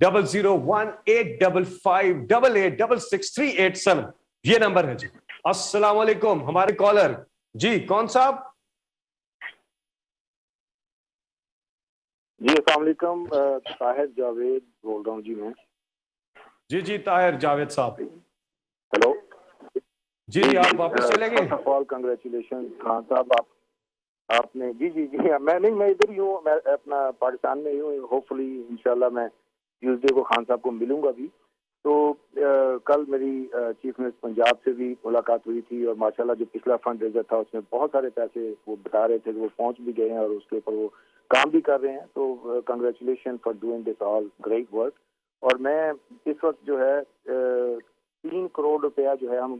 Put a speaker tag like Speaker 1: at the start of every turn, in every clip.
Speaker 1: 001855886387 یہ نمبر ہے جی. السلام علیکم. ہمارے کالر جی کون صاحب؟
Speaker 2: جی السلام علیکم. طاہر جاوید بول رہا ہوں جی میں.
Speaker 1: جی طاہر جاوید صاحب.
Speaker 2: ہیلو
Speaker 1: جی آپ واپس چلے گئے؟
Speaker 2: First of all congratulation Khan صاحب. آپ نے جی میں ادھر ہی ہوں, میں اپنا پاکستان میں ہی ہوں. ہوپ فلی انشاءاللہ میں ٹیوزڈے کو خان صاحب کو ملوں گا بھی. تو کل میری چیف منسٹر پنجاب سے بھی ملاقات ہوئی تھی, اور ماشاءاللہ جو پچھلا فنڈ ریزر تھا اس میں بہت سارے پیسے وہ بتا رہے تھے کہ وہ پہنچ بھی گئے ہیں اور اس کے اوپر وہ کام بھی کر رہے ہیں. تو congratulation for doing this all great work. اور میں اس وقت جو ہے 3 کروڑ روپیہ جو ہے ہم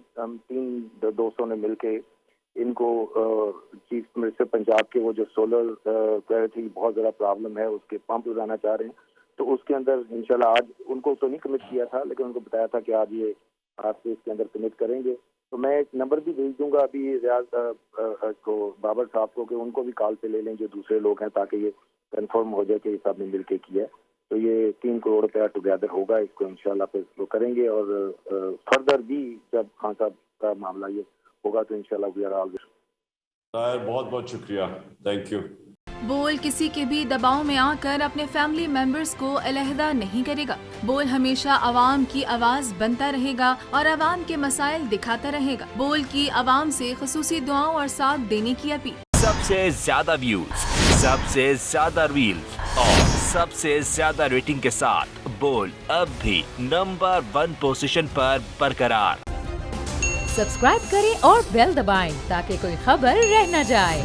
Speaker 2: 3 دوستوں نے مل کے ان کو چیف منسٹر پنجاب کے وہ جو سولر کہہ رہے تھے بہت زیادہ پرابلم ہے, اس کے پمپ لگانا چاہ رہے ہیں. تو اس کے اندر انشاءاللہ آج ان کو تو نہیں کمٹ کیا تھا, لیکن ان کو بتایا تھا کہ آج یہ آج سے اس کے اندر کمٹ کریں گے. تو میں ایک نمبر بھی بھیج دوں گا ابھی ریاض کو, بابر صاحب کو, کہ ان کو بھی کال پہ لے لیں جو دوسرے لوگ ہیں, تاکہ یہ کنفرم ہو جائے کہ یہ سب نے مل کے کیا ہے. تو یہ 3 کروڑ روپیہ ٹوگیدر ہوگا, اس کو انشاءاللہ پھر وہ کریں گے. اور فردر بھی جب خان صاحب کا معاملہ یہ ہوگا تو انشاءاللہ وی آر آل.
Speaker 1: بہت بہت شکریہ, تھینک یو.
Speaker 3: بول کسی کے بھی دباؤ میں آ کر اپنے فیملی ممبرز کو علیحدہ نہیں کرے گا. بول ہمیشہ عوام کی آواز بنتا رہے گا اور عوام کے مسائل دکھاتا رہے گا. بول کی عوام سے خصوصی دعاؤں اور ساتھ دینے کی اپیل.
Speaker 4: سب سے زیادہ ویوز, سب سے زیادہ ریلز اور سب سے زیادہ ریٹنگ کے ساتھ بول اب بھی نمبر 1 پوزیشن پر برقرار.
Speaker 5: سبسکرائب کریں اور بیل دبائیں تاکہ کوئی خبر رہ نہ جائے.